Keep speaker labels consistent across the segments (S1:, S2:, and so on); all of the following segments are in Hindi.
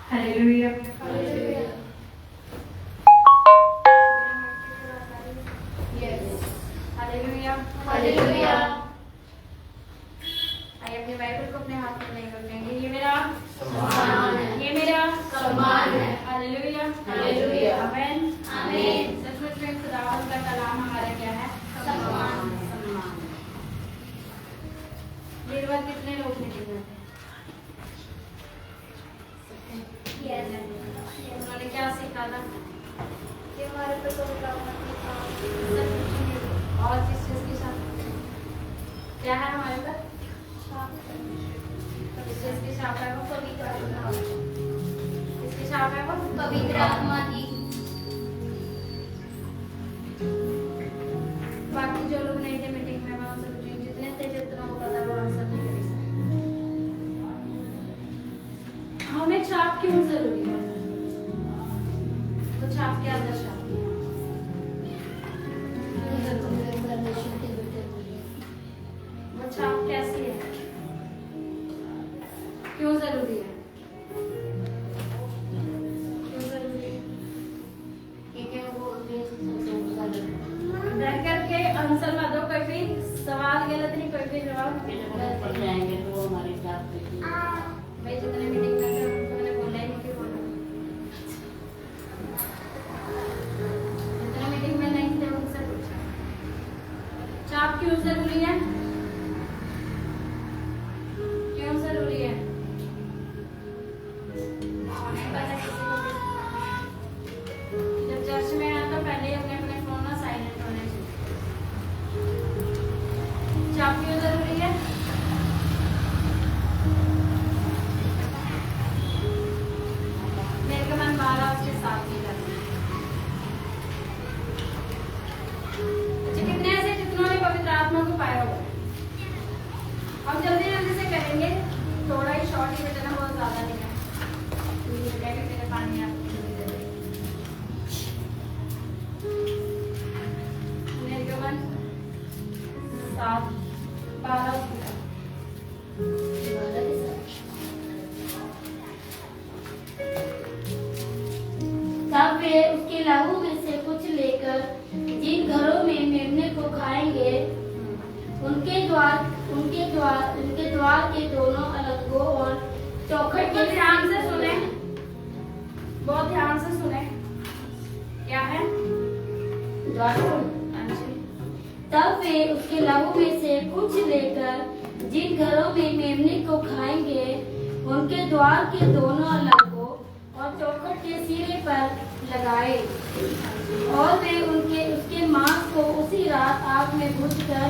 S1: हालेलुया। हालेलुया।
S2: हालेलुया।
S1: आइए अपने बाइबल को अपने हाथ में लेकर कहेंगे, ये मेरा
S2: सम्मान है।
S1: ये मेरा
S2: सम्मान है।
S1: हालेलुया।
S2: हालेलुया।
S1: आमीन।
S2: आमीन।
S1: सचमुच में खुदावंद का कलाम हमारा क्या है?
S2: सम्मान।
S1: सम्मान। ये बात कितने लोग मीटिंग में थे? उन्होंने क्या सीखा था?
S2: ये हमारे पे तो
S1: और किस चीज के साथ क्या है हमारे पास? किस चीज की छाप है? वो पवित्र आत्मा। किसकी छाप है? वो
S2: पवित्र आत्मा की।
S1: बाकी जो लोग नहीं थे मीटिंग में, मैं उनसे पूछूंगी जितने थे जितना को पता वो आंसर नहीं कर सकते। हमें छाप क्यों जरूरी है? तो छाप क्या दर्शाती है? वो छाप कैसी है? क्यों जरूरी है? क्यों जरूरी है?
S2: क्योंकि वो
S1: डर करके आंसर मत दो, कोई भी सवाल गलत नहीं, कोई भी जवाब
S2: पड़ जाएंगे तो वो हमारे साथ
S1: मैं जितने मीटिंग में थे उनको मैंने बोला ही नहीं कि बोलो। जितने मीटिंग में नहीं थे उनसे पूछा छाप क्यों जरूरी है? क्यों जरूरी है? पता किसी को भी? जब चर्च में आया तो पहले ही अपने अपने फोन ना साइलेंट होने चाहिए। छाप क्यों जरूरी है? निर्गमन 12 उसके 7 की करनी। अच्छा, कितने ऐसे जितनों ने पवित्र आत्मा को पाया हुआ है? हम जल्दी जल्दी से करेंगे, थोड़ा ही शॉर्ट ही बचना, बहुत ज्यादा नहीं है। मेरे पानी आपको दे दे। निर्गमन 7 12 की करनी।
S2: तब वे उसके लहू में से कुछ लेकर जिन घरों में मेमने को खाएंगे उनके द्वार के दोनों अलगों और चौखट
S1: बहुत ध्यान से सुने, बहुत ध्यान से सुने। क्या है?
S2: तब वे उसके लहू में से कुछ लेकर जिन घरों में मेमने को खाएंगे उनके द्वार के दोनों अलगों और चौखट के सिरे पर लगाए और वे उसके मांस को उसी रात आग में भूनकर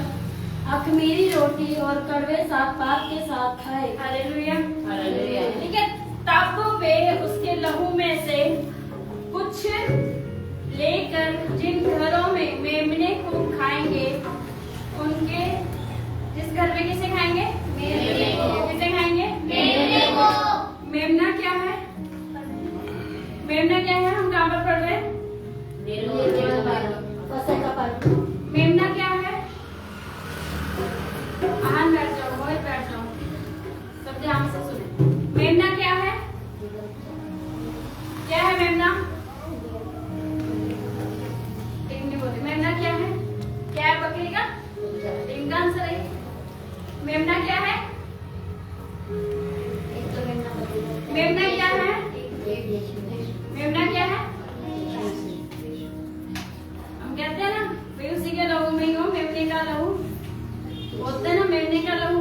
S2: अखमीरी रोटी और कड़वे साग पात के साथ खाए।
S1: हालेलुया।
S2: हालेलुया।
S1: ठीक है। तब वे उसके लहू में से कुछ लेकर जिन घरों में मेमने को खाएंगे उनके, जिस घर में किसे खाएंगे?
S2: मेमने को।
S1: किसे खाएंगे?
S2: मेमने को।
S1: मेमना क्या है? मेमना क्या है? हम कहाँ पर पढ़ रहे हैं? मेमना क्या है? आहान बैठ जाओ, बहुत बैठ जाओ, सब ध्यान से सुने। मेमना क्या है? क्या है मेमना? एक नहीं बोले। मेमना क्या है? क्या है बकरी का? इनका आंसर है। मेमना क्या है? मेमना क्या है? मेमना क्या है? हम कहते हैं ना भाई उसी के लहू में ही हो, मेमने का लहू बोलते हैं ना, मेमने का लहू।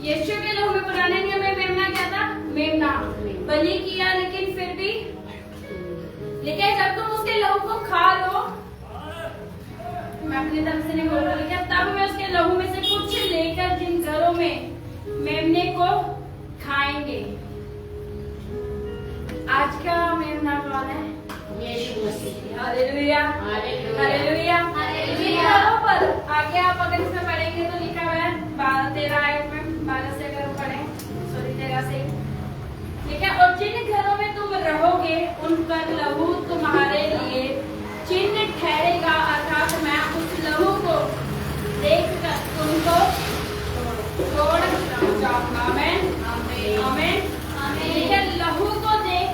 S1: यीशु के लहू में पुराने नियम में मेमना क्या था? मेमना बलि किया, लेकिन फिर भी जब तुम उसके लहू को खा लो, मैं अपनी तरफ से नहीं बोल रहा, लेकिन तब मैं उसके लहू में से कुछ लेकर जिन घरों में मेमने को खाएंगे। आज का मेमना कौन है?
S2: यीशु मसीह।
S1: हालेलुया।
S2: हालेलुया।
S1: हालेलुया।
S2: हालेलुया।
S1: पर आगे आप अगर इसमें पढ़ेंगे तो लिखा हुआ है 12-13 आयत में, 12 से अगर पढ़े, सॉरी 13 से, ठीक है। और जिन घरों में तुम रहोगे उन पर लहू तुम्हारे लिए चिन्ह ठहरेगा, अर्थात मैं उस लहू को देखकर तुमको तोड़ जाऊंगा। आमीन। आमीन। ठीक है। लहू को देख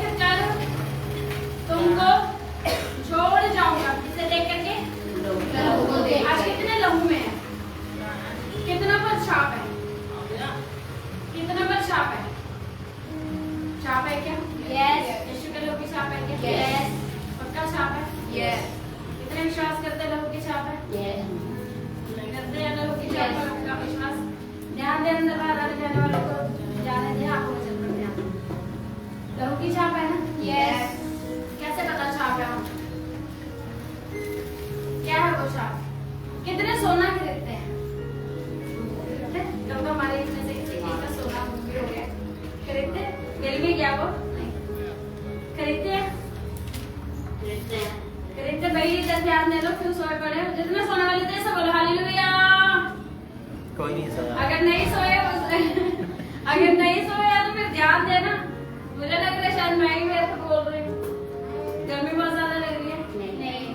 S1: दे अंदर बाहर आने जाने वाले को जाने दे, आपको वचन पर ध्यान दो। लहू की छाप है ना?
S3: यस।
S1: कैसे पता छाप है? क्या है वो छाप? कितने सोना खरीदते हैं? तो हमारे इसमें से किसी का सोना भी हो गया, खरीदते? मिल भी गया वो? खरीदते हैं? खरीदते भाई, इधर ध्यान दे लो, क्यों सोए पड़े? जितना सोने वाले थे सब बोलो हालेलुया।
S4: कोई नहीं सोया।
S1: अगर नहीं सोए अगर नहीं सोया तो फिर ध्यान देना। मुझे लग रहा है शायद मैं ही मेरे को बोल रही हूँ, गर्मी बहुत ज्यादा लग रही है।
S3: नहीं।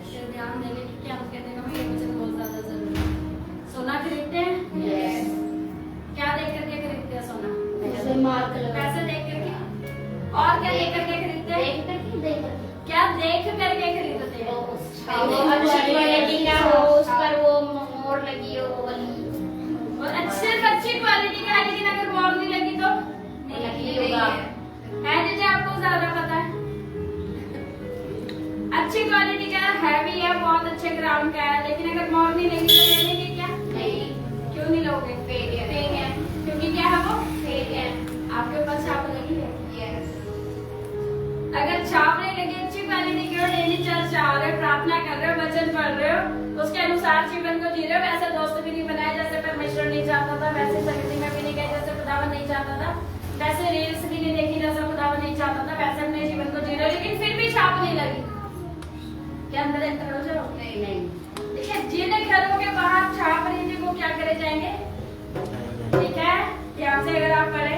S1: फिर ध्यान देने की क्या कहते हैं, ये मुझे बहुत ज्यादा जरूरी है। सोना खरीदते हैं?
S3: यस।
S1: क्या देख करके खरीदते हैं सोना?
S2: उसे मार्क लगा
S1: पैसे देख करके? और क्या देख करके खरीदते हैं?
S3: देख करके
S1: क्या देख करके खरीदते हैं?
S3: वो अच्छी क्वालिटी का हो, उस पर वो मोर लगी हो, वो वाली
S1: और अच्छी क्वालिटी का है, लेकिन अगर मोर नहीं लगी तो
S3: नहीं लगी होगा।
S1: है जिसे आपको ज्यादा पता है। अच्छी क्वालिटी का है भी है, बहुत अच्छे ग्राम का है, लेकिन अगर मोर नहीं लगी तो लेने की क्या?
S3: नहीं।
S1: क्यों नहीं लोगे?
S3: फेक है।
S1: फेक है। क्योंकि क्या है वो?
S3: फेक है।
S1: आपके ऊपर छाप लगी है।
S3: यस।
S1: अगर छाप नहीं लगी, अच्छी क्वालिटी की हो, डेली चर्च आ रहे हो, प्रार्थना कर रहे हो, वचन पढ़ रहे हो, उसके अनुसार जीवन को जी रहे हो, वैसे दोस्त भी नहीं बनाए जैसे परमेश्वर नहीं चाहता था, वैसे संगति में भी नहीं गए जैसे खुदावन नहीं चाहता था, वैसे रील्स भी नहीं देखी जैसे खुदावन नहीं चाहता था, वैसे अपने जीवन को जी रहे हो, लेकिन फिर भी छाप नहीं लगी, क्या अंदर एंटर हो जाओ?
S3: नहीं।
S1: देखिए, जिन घरों के बाहर छाप रही थी वो क्या करे जाएंगे? ठीक है, ध्यान से अगर आप पढ़े।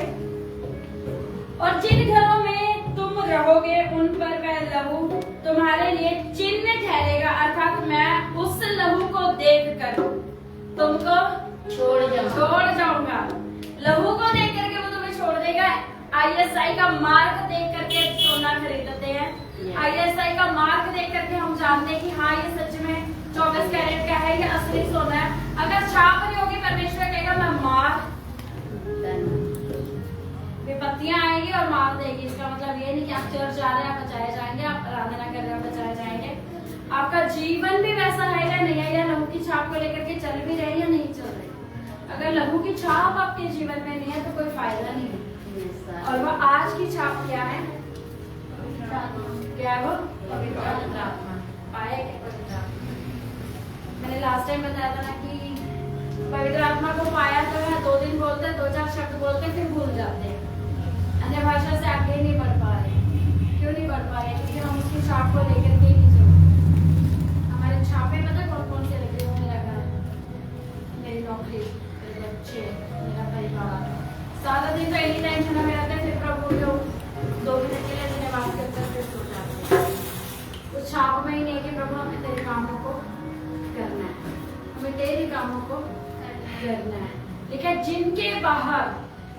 S1: और जिन घरों में तुम रहोगे उन पर वह लहू तुम्हारे लिए चिन्ह ठहरेगा, अर्थात मैं उस लहू को देखकर तुमको छोड़ जाऊंगा। लहू को देख करके वो तुम्हें छोड़ देगा। ISI का मार्क देख करके सोना खरीदते हैं। ISI का मार्क देख करके हम जानते हैं कि हाँ ये सच में 24 कैरेट का है, ये असली सोना है। अगर छाप नहीं होगी, परमेश्वर कहेगा मैं मार, विपत्तियां आएगी और मार देगी। इसका मतलब ये नहीं कि आप चर्च जा रहे हैं आप बचाए जाएंगे, आप आराधना कर रहे हैं बचाए जाएंगे। आपका जीवन भी वैसा है या नहीं है, या लहू की छाप को लेकर के चल भी रहे या नहीं चल रहे। अगर लहू की छाप आपके जीवन में नहीं है तो कोई फायदा नहीं है। और वो आज की छाप क्या है? क्या है वो? पवित्र आत्मा। पाए क्या पवित्र आत्मा? मैंने लास्ट टाइम बताया था ना कि पवित्र आत्मा को पाया तो है, 2 दिन बोलते हैं, 2-4 शब्द बोलते हैं, फिर भूल जाते हैं, अन्य भाषा से आगे नहीं बढ़ पा रहे। क्यों नहीं बढ़ पा रहे? क्योंकि हम उसकी छाप को लेकर के नहीं चलते। हमारे छापे पता कौन से लगे हुए? मेरा घर, मेरी नौकरी, मेरे बच्चे, मेरा परिवार। सारा दिन तो एक ही टेंशन में रहता है, फिर प्रभु जो 2 मिनट के लिए धन्यवाद करते फिर सो जाते हैं। उस छाप में ही नहीं कि प्रभु हमें तेरे कामों को करना है, हमें तेरे कामों को करना है। लेकिन जिनके बाहर,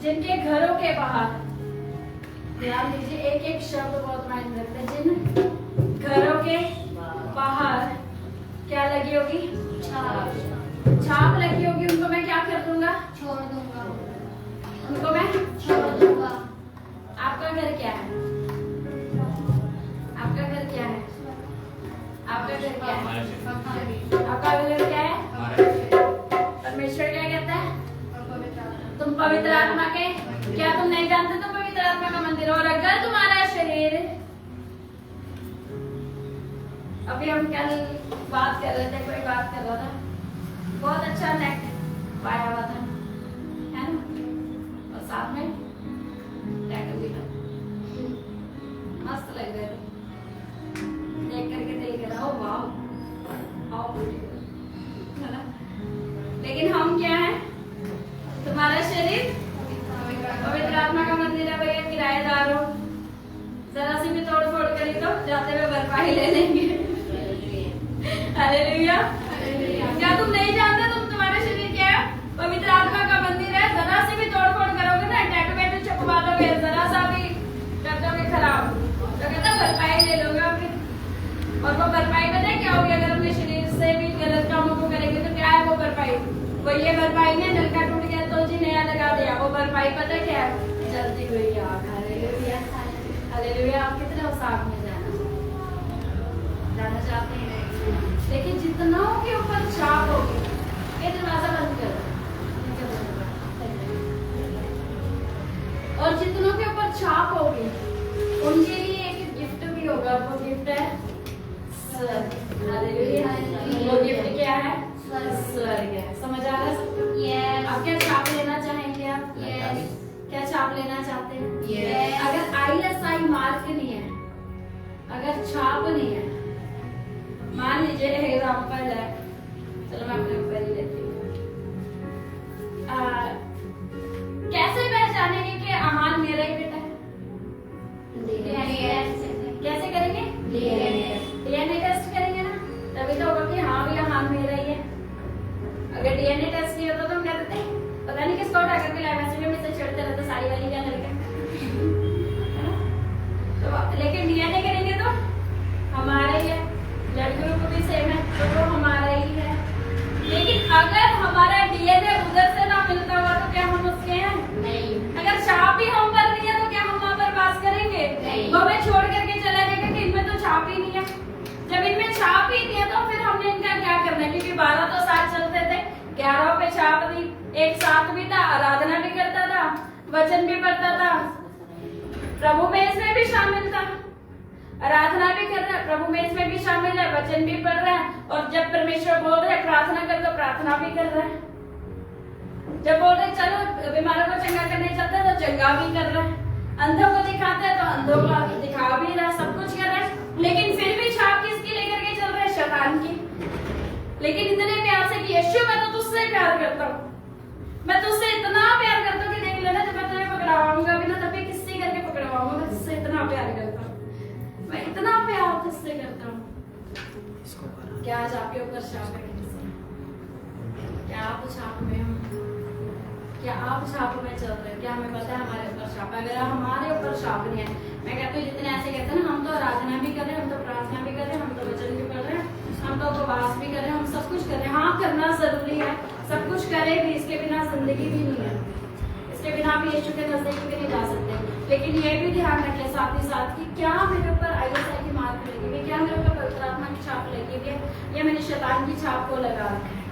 S1: जिनके घरों के बाहर, ध्यान दीजिए, एक शब्द बहुत मायने रखता है। जिन घरों के बाहर क्या लगी होगी? छाप लगी होगी। उनको मैं क्या कर दूंगा?
S3: छोड़ दूंगा।
S1: उनको मैं
S3: छोड़ दूंगा।
S1: आपका घर क्या है? आपका घर क्या है? आपका घर क्या है? आपका घर क्या है? परमेश्वर क्या कहता है? तुम पवित्र आत्मा के, क्या तुम नहीं जानते तुम पवित्र आत्मा का मंदिर हो? और अगर तुम्हारा शरीर, अभी हम कल बात कर रहे थे, कोई बात कर रहा था, बहुत अच्छा नेक पाया हुआ था, है ना? और साथ में टैटू भी था, मस्त लग रहे थे, देख करके दिल करा, ओ वाह, हाउ ब्यूटीफुल, है ना? लेकिन हम क्या है? तुम्हारा शरीर पवित्र आत्मा का मंदिर है भैया, किराएदार हो, जरा सी भी तोड़ फोड़ करी तो जाते हुए भरपाई ले लेंगे। हालेलुया। क्या तुम नहीं जानते तुम तुम्हारा शरीर क्या है? पवित्र आत्मा का मंदिर है। जरा सी भी तोड़ फोड़ करोगे ना, टैटू वैटू छपवा लोगे, जरा सा भी कर दोगे खराब, तो कहता भरपाई ले लोगे फिर। और वो भरपाई पता है क्या होगी? अगर अपने शरीर से भी गलत कामों को करेंगे तो क्या है वो भरपाई? वो ये भरपाई नहीं, नलका टूट गया तो जी नया लगा दिया, वो भरपाई पता क्या है? जलती हुई आग। Hallelujah, hallelujah. आप कितने उस आग में जाना चाहते हैं? लेकिन जितनों के ऊपर छाप होगी, ये दरवाजा बंद करो, स्वर्ग है। समझ आ रहा है सबको?
S3: Yes.
S1: अब क्या छाप लेना चाहेंगे आप?
S3: Yes.
S1: क्या छाप लेना चाहते हैं?
S3: Yes.
S1: अगर ISI मार्क नहीं है, अगर छाप नहीं है, मान लीजिए एग्जाम्पल है, चलो मैं अपने ऊपर ही लेती हूँ। कैसे पहचानेंगे कि अहान मेरा ही बेटा है? कैसे करेंगे? DNA टेस्ट करेंगे ना, तभी तो होगा कि हाँ भी अहान मेरा ही है। अगर DNA टेस्ट नहीं होता तो हम क्या करते हैं? पता नहीं किसको उठा करके लाइव मैसेज में से चढ़ते रहते सारी वाली क्या लड़के। तो लेकिन DNA करेंगे तो हमारा ही है, ब्लड ग्रुप भी सेम है तो वो हमारा ही है। लेकिन अगर हमारा DNA उधर से ना मिलता हुआ तो क्या हम उसके हैं?
S3: नहीं।
S1: अगर छाप ही हम पर नहीं है तो क्या हम वहाँ पर बात करेंगे?
S3: नहीं।
S1: वो हमें छोड़ करके चला जाएगा कि इनमें तो छाप ही नहीं है। जब इनमें छाप ही नहीं है तो फिर हमने इनका क्या करना है? क्योंकि 12 तो साथ चलते थे, 11 पे छाप दी, एक साथ भी था, आराधना भी करता था, वचन भी पढ़ता था, प्रभु में इसमें भी शामिल था, आराधना भी कर रहा है, प्रभु में इसमें भी शामिल है, वचन भी पढ़ रहा है, और जब परमेश्वर बोल रहे हैं प्रार्थना कर तो प्रार्थना भी कर रहा है, जब बोल रहे चलो बीमारों को चंगा करने चलते हैं तो चंगा भी कर रहा है, अंधों को दिखाते हैं तो अंधों को दिखा भी रहा है, सब कुछ कर रहा है। लेकिन फिर भी छाप किसकी लेकर के चल रहे हैं? शैतान की। लेकिन इतने प्यार से कि यीशु मैं तो तुझसे प्यार करता हूँ, मैं तुझसे इतना प्यार करता हूँ कि देख लेना जब मैं तुझे पकड़वाऊंगा भी ना तभी किससे करके पकड़वाऊंगा, मैं तुझसे इतना प्यार करता हूँ, मैं इतना प्यार तुझसे करता हूँ। क्या आज आपके ऊपर छाप है? क्या आप छाप में हो? क्या आप छाप में चल रहे हैं? क्या हमें पता है हमारे ऊपर छाप है? अगर हमारे ऊपर छाप नहीं है, मैं कहती हूँ जितने ऐसे कहते हैं ना हम तो आराधना भी कर रहे हैं, हम तो प्रार्थना भी कर रहे हैं, हम तो वचन भी पढ़ रहे हैं, हम तो उपवास भी कर रहे हैं, हम सब कुछ कर रहे हैं। हाँ करना जरूरी है, सब कुछ करें भी, इसके बिना जिंदगी भी नहीं है, इसके बिना भी यीशु के नजदीक भी नहीं जा सकते। लेकिन ये भी ध्यान रखें साथ ही साथ कि क्या मेरे ऊपर ISI की मार्क लगी हुई है, क्या मेरे ऊपर पवित्र आत्मा की छाप लगी हुई है, या मैंने शैतान की छाप को लगा रखा है।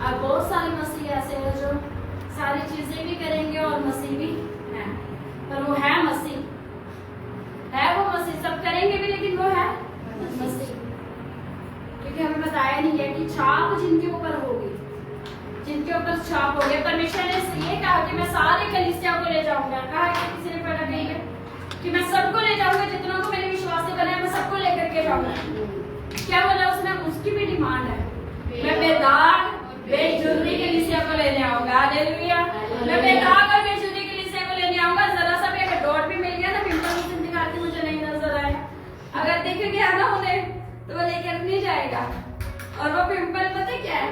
S1: अब बहुत सारे मसीह ऐसे हैं जो सारी चीजें भी करेंगे और मसीह भी है, पर वो है मसीह, है वो मसीह, सब करेंगे भी लेकिन वो है मसीह। क्योंकि हमें बताया नहीं है कि छाप जिनके ऊपर होगी, जिनके ऊपर छाप होगी, परमेश्वर ने ये कहा कि मैं सारे कलीसिया को ले जाऊंगा। कहा कि किसी ने पढ़ा कहीं पे कि मैं सबको ले जाऊंगा, जितनों को मेरे विश्वास से बनाए मैं सबको लेकर के जाऊंगा। क्या बोला उसने? उसकी भी डिमांड है, मैं बेदाग बेजुर्री कलीसिया को लेने आऊंगा। हालेलुया। मैं बेदाग और बेजुर्री कलीसिया को लेने आऊंगा। जरा सा भी अगर डॉट भी मिल गया ना, पिंपल उस दिन दिखाती मुझे नहीं नजर आया, अगर दिख गया ना उन्हें तो वो लेकर नहीं जाएगा। और वो पिंपल पता क्या है?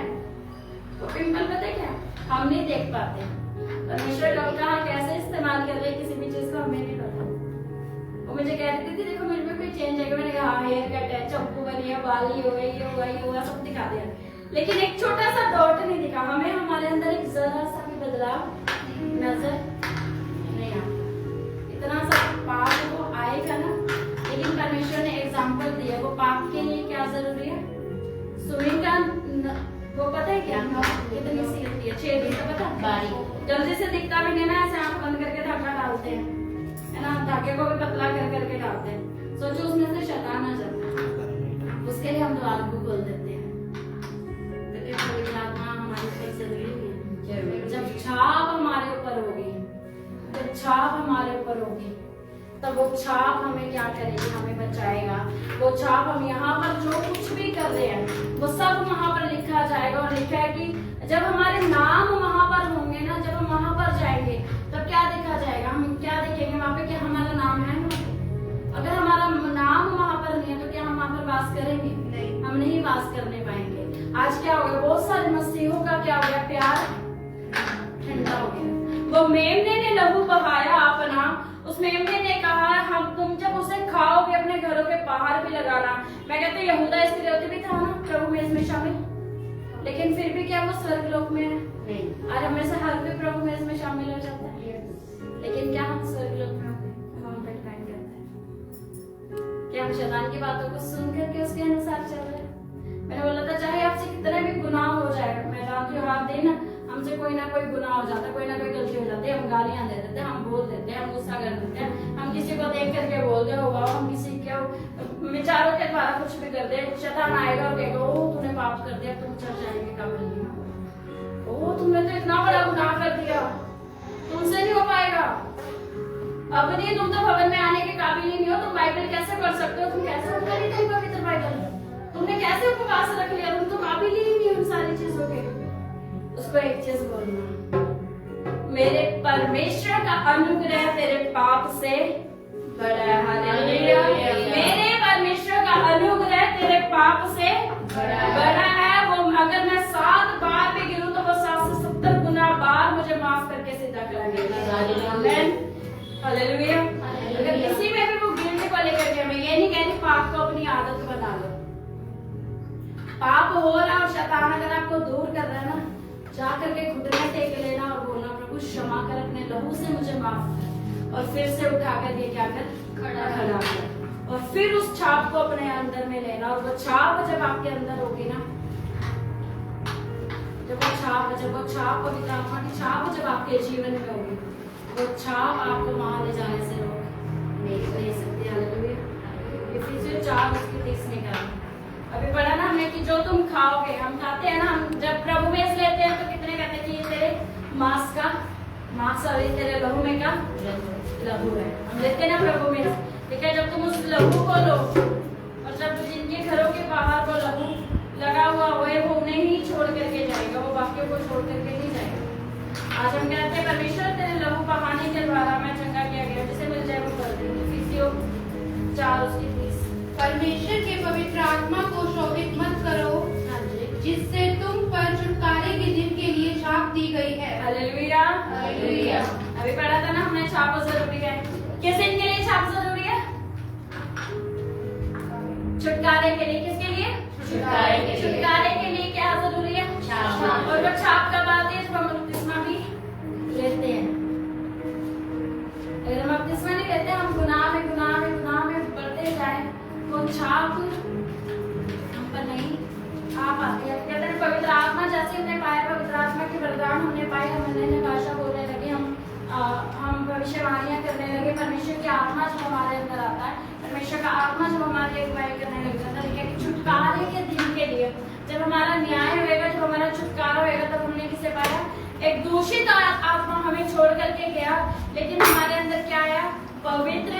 S1: वो पिंपल पता क्या है? हम नहीं देख पाते, परमेश्वर लोग कहाँ कैसे इस्तेमाल कर रहे किसी भी चीज को हमें नहीं पता। वो मुझे कह रही थी देखो मेरे में कोई चेंज है, मैंने कहा हाँ हेयर कट है, चप्पू बनी है, बाली हो गई, ये हुआ, ये हुआ, सब दिखा दिया, लेकिन एक छोटा सा डॉट नहीं दिखा। हमें हमारे अंदर एक जरा सा भी बदलाव नजर नहीं आता। इतना सा पाप वो आएगा ना, लेकिन परमेश्वर ने एग्जाम्पल दिया, वो पाप के लिए क्या जरूरी है? स्विंग का वो पता है क्या कितनी सी होती है? 6 दिन का पता बारीक, जल्दी से दिखता भी नहीं ना, ऐसे आंख बंद करके धागा डालते हैं, है ना, धागे को भी पतला कर करके डालते हैं, सोचो उसमें से शैतान आ जाता है, उसके लिए हम द्वार को खोल देते हैं। हमारी जब छाप हमारे ऊपर होगी, जब छाप हमारे ऊपर होगी, तब वो छाप हमें क्या करेगी? हमें बचाएगा। वो छाप हम यहाँ पर जो कुछ भी कर रहे हैं वो सब वहाँ पर लिखा जाएगा। और लिखा है कि जब हमारे नाम वहाँ पर होंगे ना, जब हम वहाँ पर जाएंगे तब क्या देखा जाएगा? हम क्या देखेंगे वहाँ पे? क्या हमारा नाम है? अगर हमारा नाम वहाँ पर नहीं है तो क्या हम वहाँ पर वास करेंगे? नहीं, हम नहीं वास करने पाएंगे। आज क्या हो गया? बहुत सारे मसीहों का क्या हो गया? प्यार ठंडा हो गया। वो मेमने ने लहू बहाया अपना, उस मेमने ने कहा हम तुम जब उसे खाओगे अपने घरों के बाहर भी लगाना। मैं कहती हूँ यहूदा इस्करियोती भी था ना प्रभु में इसमें शामिल, लेकिन फिर भी क्या वो स्वर्गलोक में है? नहीं। आज हमें से हर कोई प्रभु में इसमें शामिल हो जाता है, लेकिन क्या हम स्वर्गलोक में होंगे? हम पे डिपेंड करता है। क्या हम शैतान की बातों को सुन करके उसके अनुसार चल रहे हैं? मैंने बोला था चाहे आपसे कितने भी गुनाह हो जाएगा, मैं जानती हूँ आप देना हमसे कोई ना कोई गुनाह हो जाता है, कोई ना कोई गलती हो जाती है, हम गालियां दे देते हैं, हम बोल देते हैं, हम गुस्सा कर देते हैं, हम किसी को देख करके बोल दे होगा, हम किसी के विचारों के द्वारा कुछ भी कर दे, शैतान आएगा और कहेगा ओ तूने पाप कर दिया, तुम चल जाएगा। अब नहीं, तुम तो भवन में आने के काबिल ही नहीं हो, तुम बाइबल कैसे पढ़ सकते हो, तुम कैसे उठा ली तुम पवित्र बाइबल, तुमने कैसे उपवास रख लिया, तुम तो काबिल ही नहीं हो उन सारी चीजों के। उसको एक चीज बोलना, मेरे परमेश्वर का अनुग्रह तेरे पाप से बड़ा है। हालेलुया। मेरे परमेश्वर का अनुग्रह तेरे पाप से बड़ा है। वो अगर मैं 7 बार भी गिरूं तो वो 7 से 70 गुना बार मुझे माफ करके सीधा कर देगा। आमीन। हालेलुया। अगर किसी में भी वो गिरने को लेकर के, मैं ये नहीं कहती पाप को अपनी आदत बना लो। पाप हो रहा और शैतान अगर आपको दूर कर रहा है ना, जा करके घुटने टेक लेना और बोलना, प्रभु क्षमा कर, अपने लहू से मुझे माफ कर, और फिर से उठा कर ये क्या कर, खड़ा कर, और फिर उस छाप को अपने अंदर में लेना। और वो छाप जब आपके अंदर होगी ना, जब वो छाप पवित्र आत्मा की छाप जब आपके जीवन में होगी, वो छाप आपको वहां ले जाने से रोक नहीं सकती। हालेलुया। इफिसियों 4:30 निकाल। अभी पढ़ा ना हमने कि जो तुम खाओगे, हम खाते हैं ना, हम जब प्रभु में लेते हैं तो कितने कहते हैं कि ये तेरे मांस और ये तेरे लहू में का लहू है, हम लेते हैं ना प्रभु में। ठीक है, जब तुम उस लहू को लो, और जब जिनके घरों के बाहर वो लहू लगा हुआ है वो उन्हें ही छोड़ करके जाएगा, वो बाकियों को छोड़ करके नहीं जाएगा। आज हम कहते हैं परमेश्वर तेरे लहू बहाने के द्वारा मैं चंगा किया गया, जिसे मिल जाए वो कर देंगे। इफिसियों 4:30।
S5: परमेश्वर के पवित्र आत्मा को शोभित मत करो, जिससे तुम पर छुटकारे के दिन के लिए छाप दी गई है।
S1: हालेलुया। हालेलुया। अभी पढ़ा था ना हमने, छाप जरूरी है। किस दिन के लिए छाप जरूरी है? छुटकारे के लिए। किसके लिए? छुटकारे के लिए क्या जरूरी है? छाप। और वो छाप कब आती है? जब हम बपतिस्मा भी लेते हैं। अगर हम बपतिस्मा नहीं लेते, हम गुनाह में बढ़ते जाए, वो छाप हम पर नहीं आ पाती है। कहते हैं पवित्र आत्मा जैसे हमने पाया, पवित्र आत्मा के वरदान हमने पाए, हम अन्य भाषा बोलने लगे, हम भविष्यवाणियां करने लगे। परमेश्वर की आत्मा जब हमारे अंदर आता है, परमेश्वर का आत्मा जब हमारी अगुवाई करने लग जाता है, कि छुटकारे के दिन के लिए जब हमारा न्याय होगा, जब हमारा छुटकारा होगा, तब हमने किसे पाया? एक दूषित आत्मा हमें छोड़ करके गया, लेकिन हमारे अंदर क्या आया? पवित्र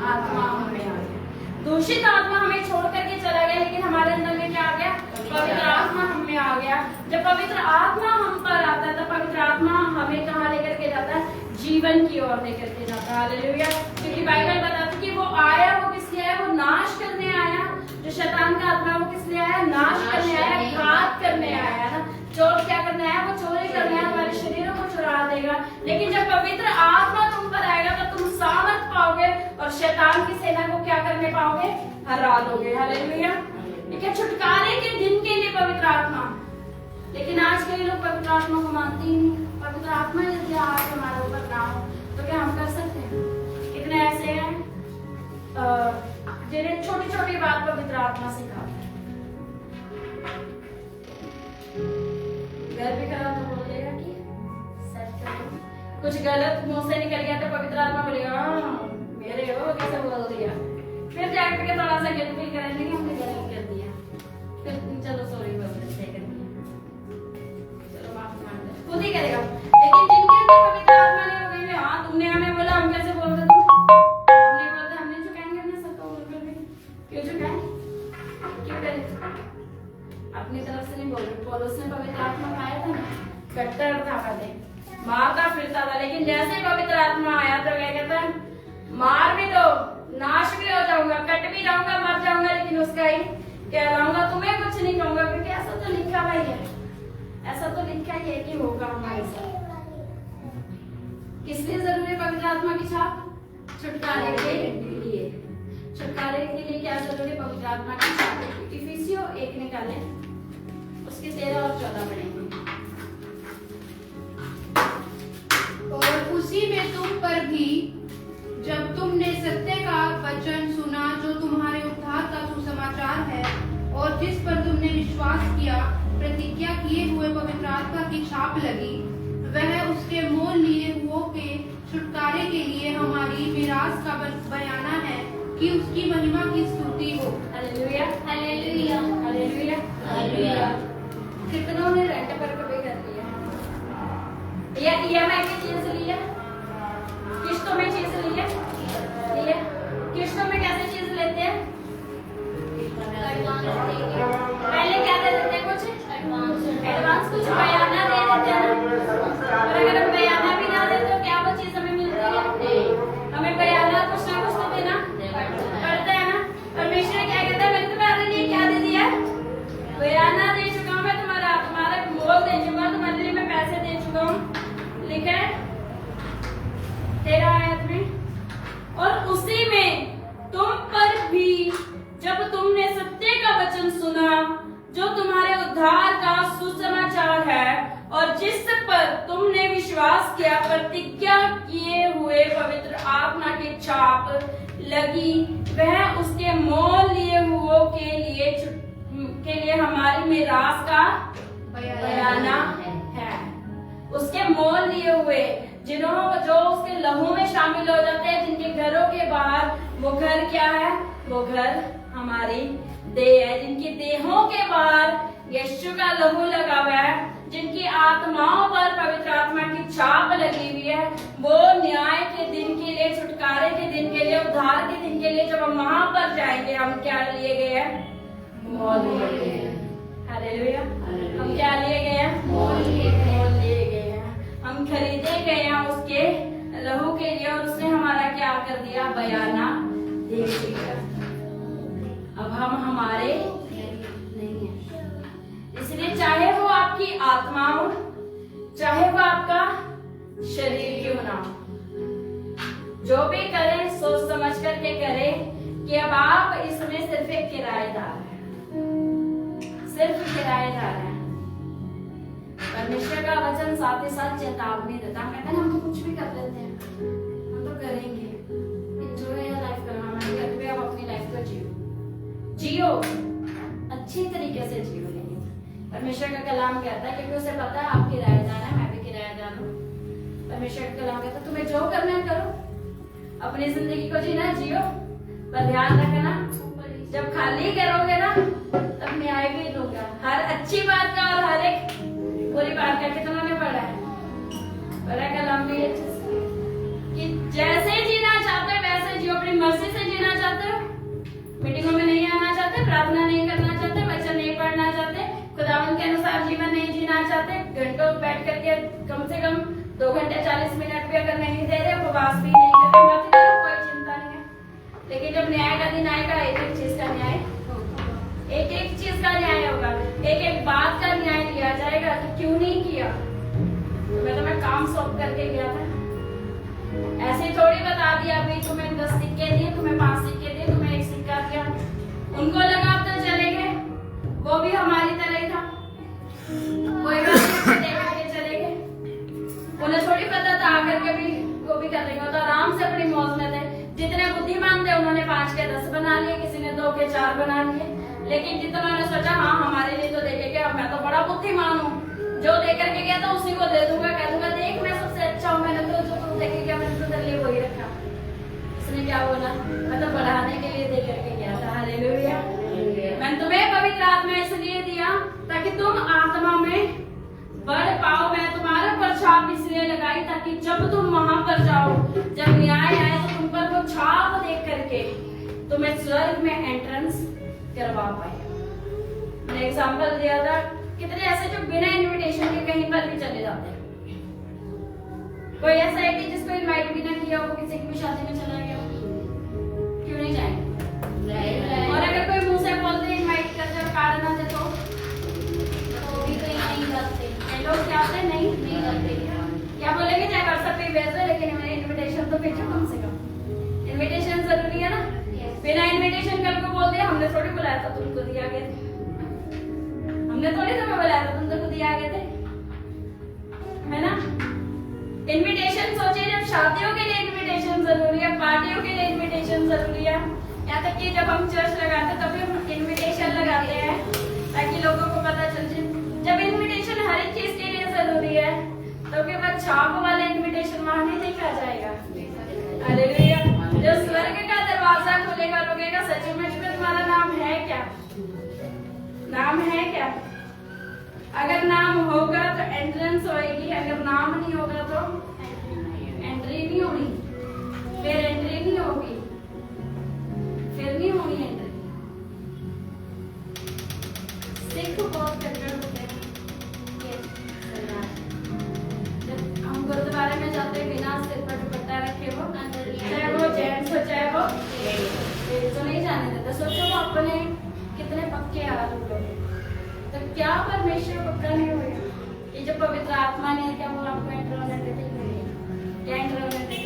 S1: आत्मा हमें आ गया। दूषित आत्मा हमें छोड़ करके चला गया, लेकिन हमारे अंदर में क्या आ गया? पवित्र आत्मा हमें आ गया। जब पवित्र आत्मा हम पर आता है, तो पवित्र आत्मा हमें कहाँ लेकर के जाता है? जीवन की ओर लेकर के जाता है। हालेलुया। क्योंकि बाइबल बताती है कि वो आया, वो किस लिए आया? वो नाश करने आया। जो शैतान का आत्मा वो किस लिए आया? नाश करने आया, घात करने आया ना। चोर क्या करने आया? वो चोरी करने आया, हमारे शरीरों को चुरा देगा। लेकिन जब पवित्र आत्मा तुम पर आएगा, तो तुम सामर्थ पाओगे और शैतान की सेना को क्या करने पाओगे? हरा दोगे। हालेलुया। ठीक है, छुटकारे के दिन के लिए पवित्र आत्मा। लेकिन आज कई लोग पवित्र आत्मा को मानते ही नहीं। पवित्र आत्मा यदि आज हमारे ऊपर ना हो तो क्या हम कर सकते हैं? कितने ऐसे हैं जिन्हें छोटी छोटी बात पवित्र आत्मा सिखाता है। घर भी खराब तो बोल देगा कि सच करो, कुछ गलत मुंह से निकल गया तो पवित्र आत्मा बोलेगा मेरे हो कैसे बोल दिया, फिर जाकर के थोड़ा सा गिल्ट फील करेंगे कि हमने गलत कर दिया, फिर चलो सॉरी बोल देते हैं, चलो माफ मान दो, खुद ही करेगा। लेकिन जिनके अंदर पवित्र आत्मा नहीं हो गई, हाँ तुमने हमें बोला, हम कैसे बोल दे, हमने बोलते हमने झुकाएंगे अपने सर को, बिल्कुल भी क्यों झुकाएं, क्यों करें? अपनी तरफ से नहीं बोल रहे। पौलुस ने पवित्र आत्मा पाया था ना, कट्टर था पहले, मारता फिरता था, लेकिन जैसे ही पवित्र आत्मा आया तो क्या कहता है? मार भी दो, नाश भी हो जाऊंगा, कट भी जाऊंगा, मर जाऊंगा, लेकिन उसका ही कहलाऊंगा, तुम्हें कुछ नहीं कहूंगा, क्योंकि ऐसा तो लिखा हुआ है, ऐसा तो लिखा ही है कि होगा हमारे साथ। किस लिए जरूरी पवित्र आत्मा की छाप? छुटकारे के लिए। छुटकारे के लिए क्या जरूरी? पवित्र आत्मा की छाप। इफिसियों 1 निकाले, उसके 13 और 14 पढ़ेंगे।
S5: और उसी में तुम पर भी, जब तुमने सत्य का वचन सुना, जो तुम्हारे उद्धार का सुसमाचार है, और जिस पर तुमने विश्वास किया, प्रतिज्ञा किए हुए पवित्र आत्मा की छाप लगी, वह उसके मोल लिए हुओं के छुटकारे के लिए हमारी विरासत का बयाना है, कि उसकी महिमा की स्तुति हो।
S1: Hallelujah,
S3: hallelujah,
S1: hallelujah,
S3: hallelujah.
S1: कितनों ने रेंट पर कभी कर लिया, या ईएमआई की चीज ली है, किस्तों में चीज ली विश्वास किया, प्रतिज्ञा किए हुए पवित्र आत्मा की छाप लगी, वह उसके मोल लिए हुओं के लिए हमारी मीरास का बयाना है। उसके मोल लिए हुए जो उसके लहू में शामिल हो जाते हैं, जिनके घरों के बाहर, वो घर क्या है? वो घर हमारी देह है। जिनकी देहों के बाहर यीशु का लहू लगा हुआ है, जिनकी आत्माओं पर पवित्र आत्मा की छाप लगी हुई है, वो न्याय के दिन के लिए, छुटकारे के दिन के लिए, उद्धार के दिन के लिए जब हम वहां पर जाएंगे, हम क्या लिए गए हैं? मोल लिए गए हैं। हालेलुया। हम क्या लिए गए हैं? मोल लिए गए हैं। हम खरीदे गए हैं उसके लहू के लिए, और उसने हमारा क्या कर दिया? बयाना दे दिया। अब हम हमारे नहीं है। इसलिए चाहे वो आपकी आत्मा हो, चाहे वो आपका शरीर क्यों ना हो, जो भी करें सोच समझ करके करें कि अब आप इसमें सिर्फ एक किराएदार हैं, सिर्फ किराएदार हैं। परमेश्वर का वचन साथ ही साथ चेतावनी देता है, कहते हैं हम तो कुछ भी कर लेते हैं, हम तो करेंगे, एंजॉय लाइफ करना, मैं कहती हूँ आप अपनी लाइफ को जियो, अच्छी तरीके से जियो। लेकिन परमेश्वर का कलाम कहता है, क्योंकि उसे पता है आप किराएदार हैं, मैं भी किराएदार हूँ। परमेश्वर का कलाम कहता है तुम्हें जो करना है करो, अपनी जिंदगी को जीना जियो, पर ध्यान रखना जब खाली करोगे ना तब न्याय भी दूंगा, हर अच्छी बात का और हर एक बुरी बात का। कितना ने पढ़ा है? पढ़ा कलाम भी कि जैसे जीना चाहते हो वैसे जियो, अपनी मर्जी से जीना चाहते हो, मीटिंगों में नहीं आना चाहते, प्रार्थना नहीं करना चाहते, वचन नहीं पढ़ना चाहते, खुदावन के अनुसार जीवन नहीं जीना चाहते, घंटों बैठ करके कम से कम 2 घंटे 40 मिनट भी अगर नहीं दे रहे, उपवास भी नहीं कर रहे, मत करो, कोई चिंता नहीं है। लेकिन जब न्याय का दिन आएगा, एक एक चीज का न्याय होगा, एक एक चीज का न्याय होगा, एक एक बात का न्याय लिया जाएगा कि क्यों नहीं किया। तो मैं काम सौंप करके गया था, ऐसे थोड़ी बता दिया अभी तुम्हें 10 सिक्के दिए, तुम्हें 5 सिक्के दिए, तुम्हें 1 सिक्का दिया, उनको लगा तो चले गए, वो भी हमारी तरह ही था, कोई बात नहीं दे करके चले गए। उन्हें थोड़ी पता था आकर के भी वो भी कर लेंगे, तो आराम से अपनी मौज में थे। जितने बुद्धिमान थे उन्होंने 5 के 10 बना लिए, किसी ने 2 के 4 बना लिए, लेकिन जितना ने सोचा हाँ हमारे लिए तो देखे गया, मैं तो बड़ा बुद्धिमान हूँ, जो दे करके गया था उसी को दे दूंगा, कह दूंगा देख मैं सबसे अच्छा हूँ, मैंने तो जो तुम देखे गया मैंने तो तेरे लिए वही रखा। उसने क्या बोला? मैं तो बढ़ाने के लिए दे करके गया था। हालेलुया। मैंने तुम्हें पवित्र आत्मा इसलिए दिया ताकि तुम आत्मा में बढ़ पाओ, मैं तुम्हारे पर छाप इसलिए लगाई ताकि जब तुम वहां पर जाओ, जब न्याय आए तो तुम पर वो छाप देख करके तुम्हें स्वर्ग में एंट्रेंस करवा पाए। मैंने एग्जांपल दिया था, कितने ऐसे जो बिना इनविटेशन के कहीं पर भी चले जाते हैं। कोई ऐसा है कि जिसको इनवाइट भी ना किया हो, किसी की भी शादी में चला गया, क्यों नहीं जाएंगे? और अगर कोई मुंह से बोलते इनवाइट कर दे, कार्ड ना दे तो भी कहीं नहीं जाते। लोग क्या होते नहीं जाते, क्या बोलेंगे चाहे व्हाट्सएप पे भेज दो, लेकिन मैंने इनविटेशन तो भेजो कम से कम। इनविटेशन जरूरी है ना, बिना इनविटेशन कल को बोल दिया हमने थोड़ी बुलाया था, तुमको दिया गया थे, हमने थोड़ी तुम्हें बुलाया था, तुम तो खुद ही आ गए थे, है ना। इनविटेशन सोचिए, जब शादियों के लिए इनविटेशन जरूरी है, पार्टियों के लिए इनविटेशन जरूरी है, यहाँ तक कि जब हम चर्च लगाते हैं तभी हम इनविटेशन लगाते हैं ताकि लोगों को पता चल जाए। जब इनविटेशन हर एक चीज के लिए जरूरी है तो के बाद छाप वाला इनविटेशन वहां नहीं देखा जाएगा। हालेलुया। जो स्वर्ग का दरवाजा खुलेगा, रोकेगा, सचमुच में तुम्हारा नाम है क्या? नाम है क्या? अगर नाम होगा तो एंट्रेंस होएगी, अगर नाम नहीं होगा तो एंट्री नहीं होनी, फिर एंट्री नहीं होगी, फिर नहीं होनी एंट्री। सिख बहुत कट्टर होते हैं। जब हम गुरुद्वारे में जाते हैं बिना सिर पर दुपट्टा रखे हो, चाहे वो जेंट्स हो चाहे वो लेडीज, तो नहीं जाने देते। सोचो वो अपने कितने पक्के हाल लोग, तो क्या परमेश्वर पक्का नहीं होगा? ये जो पवित्र आत्मा नहीं है क्या वो आपको एंटर होने देते? क्या एंटर होने देते?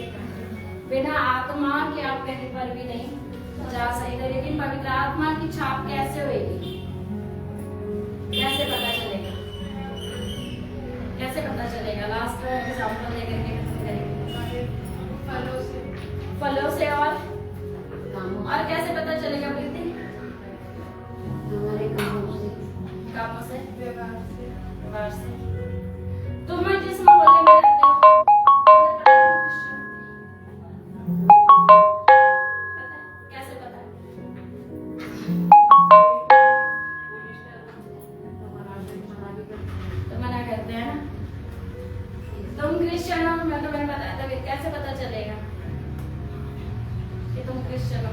S1: बिना आत्मा के आप कहीं पर भी नहीं जा सकते। लेकिन पवित्र आत्मा की छाप कैसे होगी? कैसे पता चलेगा? कैसे पता चलेगा? लास्ट एग्जाम्पल देकर के खत्म करेंगे।
S5: फलों से।
S1: फलों से और कैसे पता चलेगा प्रीति?
S2: हमारे कामों से।
S1: कामों से,
S5: व्यवहार से।
S1: व्यवहार से। तुम जिस मोहल्ले में रहते हो, पता है कैसे पता है? तो मना करते हैं ना। तुम क्रिश्चियन हो, मैं तुम्हें बताया था, कैसे पता चलेगा कि तुम क्रिश्चियन हो?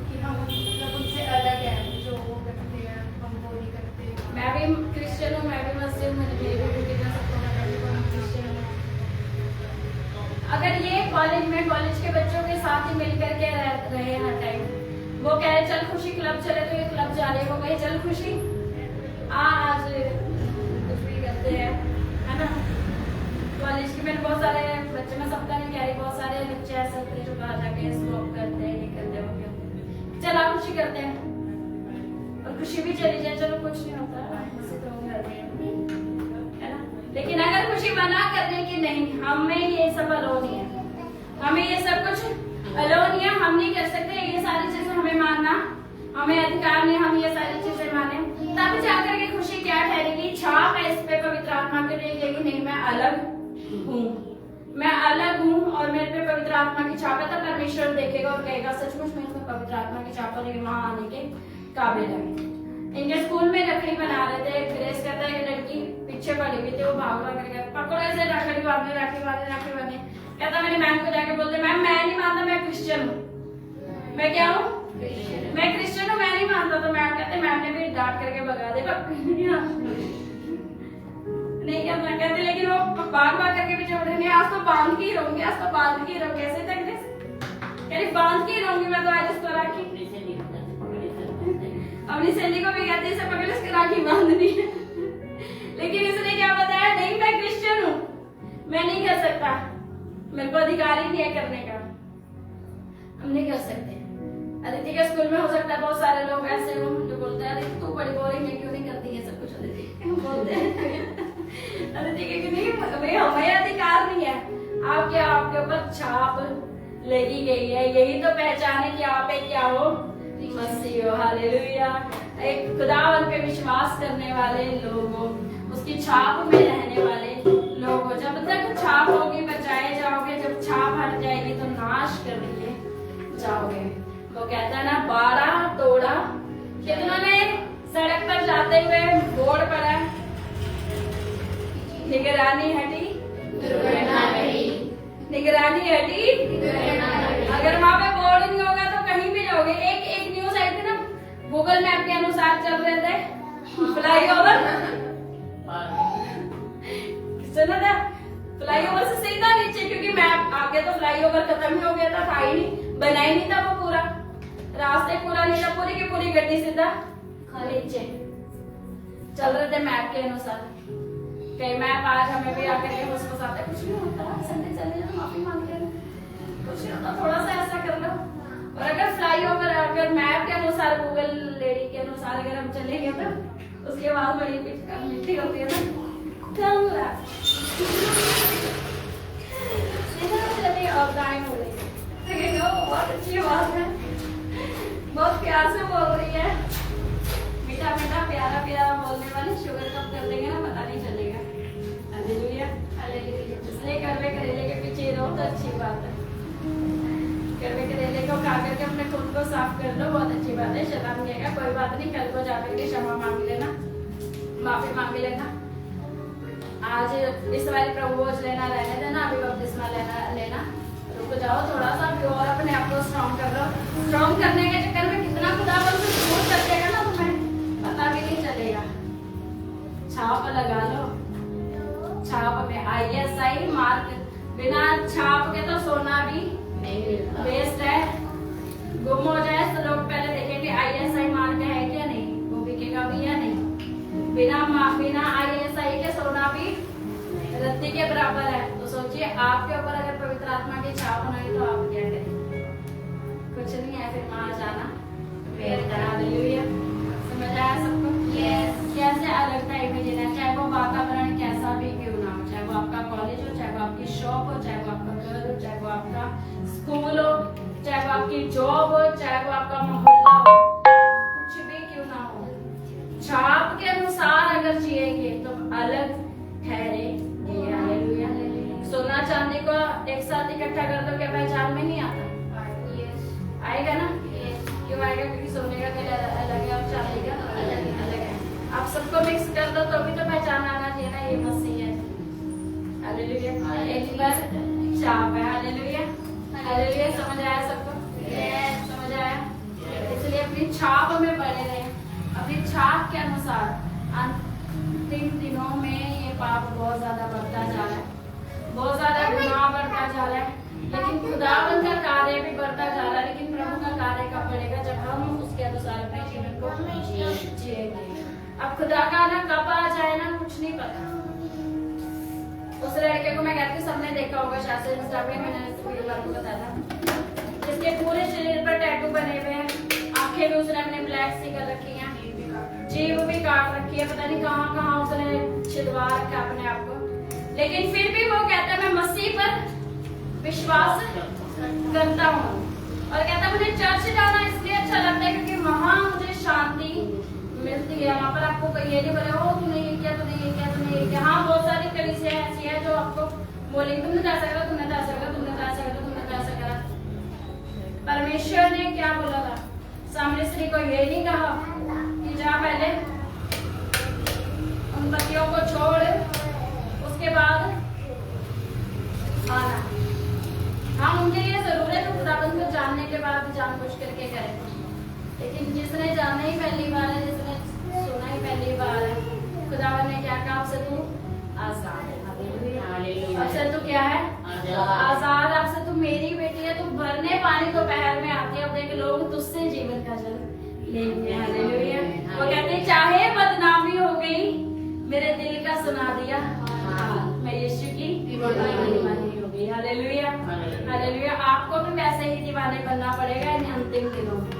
S5: कि हम मतलब उनसे अलग हैं, जो वो करते हैं हम वो नहीं करते।
S1: मैं भी क्रिश्चियन हूँ, मैं भी मुस्लिम हूँ, मेरी भी कितना सबको पता है कि हम क्रिश्चियन हूँ। अगर ये कॉलेज में कॉलेज के बच्चों के साथ ही मिलकर के रहे हर टाइम, वो कहे चल खुशी क्लब चले तो ये क्लब जा रहे, वो कहे चल खुशी आज कुछ भी करते हैं, है ना। कॉलेज की मैंने बहुत सारे बच्चे, मैं सबका नहीं कह रही, बहुत सारे बच्चे ऐसे होते हैं जो बाहर जाके स्मोक करते हैं, ये करते हैं, वो करते हैं। चला खुशी करते हैं और खुशी भी चली जाए, चलो कुछ नहीं होता ऐसे तो हम करते हैं, है ना। लेकिन अगर खुशी मना करने की नहीं, हमें ये सब अलो नहीं है, हमें ये सब कुछ अलो नहीं है, हम नहीं कर सकते ये सारी चीजें, हमें मानना हमें अधिकार नहीं, हम ये सारी चीजें माने, तब जाकर के खुशी क्या ठहरेगी? छाप है इस पे पवित्र आत्मा के लिए, लेकिन नहीं मैं अलग हूँ, मैं अलग हूँ और मेरे पे पवित्र आत्मा की छाप है, तो परमेश्वर देखेगा और कहेगा सचमुच में इसमें पवित्र आत्मा की छाप और वहां आने के काबिल है। इनके स्कूल में रखड़ी बना रहे थे, ग्रेस कहता है लड़की पीछे पड़ी हुई थी, वो भाग भाग करके पकड़ो ऐसे रखड़ी बांधे, राखी बांधे, राखी बांधे। कहता मैंने मैम को जाके बोलते मैम मैं नहीं मानता, मैं क्रिश्चियन हूँ। मैं क्या हूँ? मैं क्रिश्चियन हूँ, मैं नहीं मानता। तो मैम कहते, मैम ने भी डांट करके भगा दे, नहीं क्या मैं कहते, लेकिन वो भाग भाग करके पीछे उठे, नहीं आज तो बांध के ही रहूंगी, आज तो बांध के ही रहूंगी, ऐसे तक नहीं बांध के ही रहूंगी मैं तो आज इसको राखी। अपनी सहेली को भी कहती है इसे पकड़ इसके राखी बांधनी है, लेकिन इसने क्या बताया? नहीं मैं क्रिश्चियन हूँ, मैं नहीं कर सकता, मेरे को अधिकार ही नहीं है करने का, हम नहीं कर सकते। अदिति के स्कूल में हो सकता है बहुत सारे लोग ऐसे हो जो बोलते हैं अदिति तू बड़ी बोरिंग है, क्यों नहीं करती है सब कुछ? अदिति बोलते हैं अदिति के नहीं भाई हमें अधिकार नहीं है, आपके ऊपर छाप लगी गई है, यही तो पहचान है कि आप एक क्या हो? मसीह हो। हालेलुया। एक खुदावन पे विश्वास करने वाले लोग हो, उसकी छाप में रहने वाले लोग हो। जब तक छाप होगी बचाए जाओगे, जब छाप हट जाएगी तो नाश कर दिए जाओगे। वो कहता है ना बाड़ा तोड़ा, कितनों ने सड़क पर जाते हुए बोर्ड पड़ा, निगरानी हटी
S3: दुर्घटना घटी,
S1: निगरानी हटी। अगर वहां पे बोर्ड नहीं होगा तो कहीं भी जाओगे। एक न्यूज आई थी ना, गूगल मैप के अनुसार चल रहे थे, फ्लाईओवर सुना था, फ्लाईओवर से सीधा नीचे, क्योंकि मैप आगे तो फ्लाईओवर खत्म ही हो गया था ही नहीं, बना ही नहीं था वो पूरा रास्ते, पूरा नहीं था, पूरी की पूरी गड्डी सीधा नीचे चल रहे थे मैप के अनुसार। कई मैप आज हमें भी आकर के होश फंसाते, कुछ नहीं होता, संडे चले जाओ, माफी मांग लेना, कुछ नहीं होता, थोड़ा सा ऐसा कर लो। और अगर फ्लाईओवर, अगर मैप के अनुसार, गूगल लेडी के अनुसार अगर हम चलेंगे तो उसके बाद बड़ी मिट्टी होती है ना, और टाइम हो गई, बहुत अच्छी बात है, बहुत प्यार से बोल रही है, मीठा मीठा प्यारा प्यारा बोलने वाले, शुगर कम कर देंगे ना पता नहीं चलेगा। हालेलुया। इसलिए करवे करेले के पीछे रहो तो अच्छी बात है, करवे करेले को खा करके अपने खुद को साफ कर लो, बहुत अच्छी बात है। शैतान कहेगा कोई बात नहीं, कल को जाकर के क्षमा मांग लेना, माफी मांग लेना, आज इस बार प्रभु भोज लेना रहने देना, अभी बपतिस्मा लेना रुक जाओ थोड़ा सा, अभी और अपने आप को स्ट्रॉन्ग कर लो। स्ट्रॉन्ग करने के चक्कर में कितना खुदा बल से दूर कर देगा ना, तुम्हें पता भी नहीं चलेगा। छाप लगा लो, छाप में ISI मार्क, बिना छाप के तो सोना भी वेस्ट है, गुम हो जाए तो लोग पहले देखेंगे ISI मार्क है क्या नहीं, वो बिकेगा भी या नहीं। बिना ISI के सोना भी रत्ती के बराबर है। तो सोचिए आपके ऊपर अगर पवित्र आत्मा की छाप होगी तो आप क्या करेंगे? कुछ नहीं है, फिर वहां जाना फिर करा। हालेलुया। समझ आया सबको? यस। कैसे अलग टाइप में जीना, चाहे वो वातावरण कैसा भी क्यों ना हो, चाहे वो आपका कॉलेज हो, चाहे आपकी शॉप हो, चाहे वो आपका घर हो, चाहे वो आपका स्कूल हो, चाहे वो आपकी जॉब हो, चाहे वो आपका मोहल्ला हो, कुछ भी क्यों ना हो, छाप के अनुसार अगर जिएंगे तो अलग ठहरेंगे। हालेलुया। सोना चांदी को एक साथ इकट्ठा कर दो, क्या पहचान में नहीं आता? आएगा ना? क्यों आएगा? क्योंकि सोने का कलर अलग है और चांदी का अलग है। आप सबको मिक्स कर दो तो भी तो पहचान आना चाहिए ना, ये मसीह है। हालेलुया। एक बार छाप है। हालेलुया। हालेलुया। समझ आया सबको? समझ आया? इसलिए अपनी छाप में बने रहे, अपनी छाप के अनुसार। अंतिम दिनों में ये पाप बहुत ज्यादा बढ़ता जा रहा है, बहुत ज्यादा गुनाह बढ़ता जा रहा है, लेकिन खुदावन का कार्य भी बढ़ता जा रहा है। लेकिन प्रभु का कार्य कब बढ़ेगा? जब हम उसके अनुसार अपने जीवन को जिएंगे। अब खुदा का ना कब आ जाए ना कुछ नहीं पता। उस लड़के को मैं कहती हूँ, सबने देखा होगा शायद से इंस्टा पे, मैंने वीडियो आपको बताया था, जिसके पूरे शरीर पर टैटू बने हुए हैं, आंखें भी उसने अपने ब्लैक सी कर रखी हैं, जीभ भी काट रखी है, पता नहीं कहाँ कहाँ उसने छिदवा रखा अपने आप को, लेकिन फिर भी वो कहता है मैं मसीह पर विश्वास करता हूँ। और कहता है मुझे चर्च जाना इसलिए अच्छा लगता है क्योंकि वहाँ मुझे शांति मिलती है। वहाँ पर आपको ये नहीं बोले ओ तूने ये किया, तूने ये किया, तूने ये किया। हाँ, बहुत सारी कलीसियाँ ऐसी है जो आपको बोलेंगे तुमने तो ऐसा करा, तुमने तो ऐसा करा, तुमने तो ऐसा करा, तुमने तो ऐसा करा। परमेश्वर ने क्या बोला था? सामने स्त्री को ये नहीं कहा कि जा पहले उन पतियों को छोड़ उसके बाद आना। हाँ, उनके लिए जरूर है तो खुदाबंद को जानने के बाद जानबूझ करके करें, लेकिन जिसने जाना ही पहली बार है, जिसने सुना ही पहली बार है, खुदाबंद ने क्या कहा? आपसे तू आजाद है। आपसे तू क्या है? आजाद। आपसे तू मेरी बेटी है, तू भरने पानी दोपहर में आती है, अब देख लोग तुझसे जीवन का जल लेंगे। हालेलुया। वो कहते हैं चाहे बदनामी हो गई, मेरे दिल का सुना दिया, मैं यीशु की दीवानी हो गई। हालेलुया। हालेलुया। आपको भी वैसे ही दीवाने बनना पड़ेगा इन अंतिम दिनों में,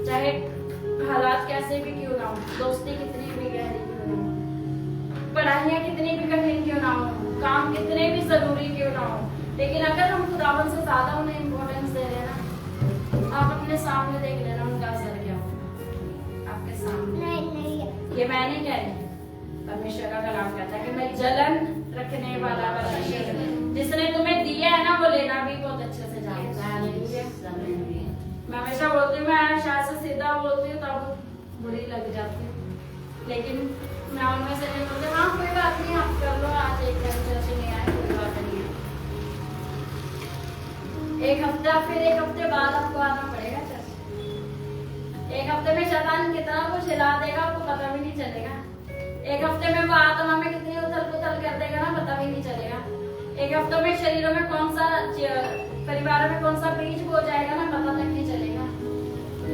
S1: चाहे हालात कैसे भी क्यों ना हो, दोस्ती कितनी भी गहरी क्यों ना हो, पढ़ाइयाँ कितनी भी कठिन क्यों ना हो, काम कितने भी जरूरी क्यों ना हो, लेकिन अगर हम खुदावन से ज्यादा उन्हें इम्पोर्टेंस दे रहे हैं ना, आप अपने सामने देख लेना उनका असर क्या हो आपके सामने। ये मैं नहीं कह रही, परमेश्वर का कलाम कहता है कि मैं जलन रखने वाला परमेश्वर, जिसने तुम्हें दिया है ना वो लेना भी बहुत अच्छे से जानता है। मैं हमेशा बोलती हूँ, मैं शायद से सीधा बोलती हूँ तब बुरी लग जाती हूँ, लेकिन मैं उनमें से नहीं बोलती हाँ कोई बात नहीं आप कर लो, आज एक घंटे से नहीं आए कोई बात नहीं है, एक हफ्ता फिर एक हफ्ते बाद आपको आना पड़ेगा चर्च। एक हफ्ते में शैतान कितना कुछ हिला देगा आपको पता भी नहीं चलेगा, एक हफ्ते में वो आत्मा में कितनी उथल पुथल कर देगा ना पता भी नहीं चलेगा, एक हफ्ते में शरीरों में कौन सा परिवारों में कौन सा बीज बो जाएगा ना पता तक नहीं चलेगा।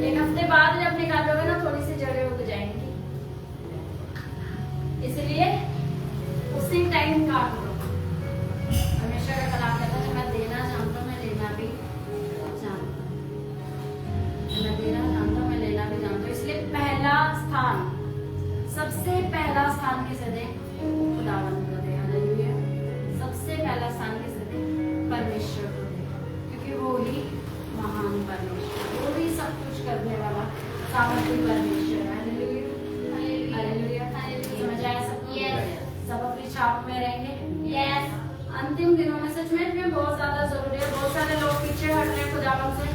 S1: एक हफ्ते बाद जब निकालोगे ना थोड़ी सी जड़ें उग जाएंगी, इसलिए उसी टाइम काम करो। हमेशा का कलाम कहता है मैं देना जानता हूँ मैं लेना भी जानता हूँ, मैं देना जानता हूँ मैं लेना भी जानता हूँ। इसलिए पहला स्थान, सबसे पहला स्थान किसे दे? खुदावंद को दे। हालेलुया। सबसे पहला स्थान किसे दे? परमेश्वर को दे, क्योंकि वो ही महान परमेश्वर, वो ही सब कुछ करने वाला सामर्थी परमेश्वर है। हालेलुया। हालेलुया। समझ आया सबको? सब अपनी छाप में रहेंगे। यस। अंतिम दिनों में सच में बहुत ज्यादा जरूरी है। बहुत सारे लोग पीछे हट रहे हैं खुदावंद से,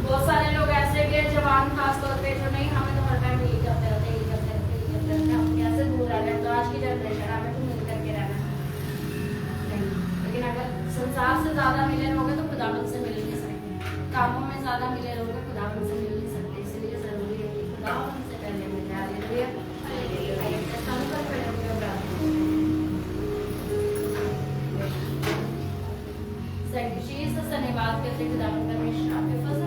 S1: बहुत सारे लोग ऐसे भी हैं जवान खास तौर पे जो नहीं हमें तो हर टाइम यही करते रहते हैं, यही करते रहते हैं, हम कैसे दूर रह रहे हैं। तो आज की जनरेशन हमें तो मिल करके रहना है, लेकिन अगर संसार से ज्यादा मिले रहोगे तो खुदावंद से मिल नहीं सकते, कामों में ज्यादा मिले रहोगे खुदावंद से मिल नहीं सकते। इसलिए जरूरी है कि खुदावंद से पहले मिले। हालेलुया। धन्यवाद करते खुदावंद परमेश्वर आपके फजल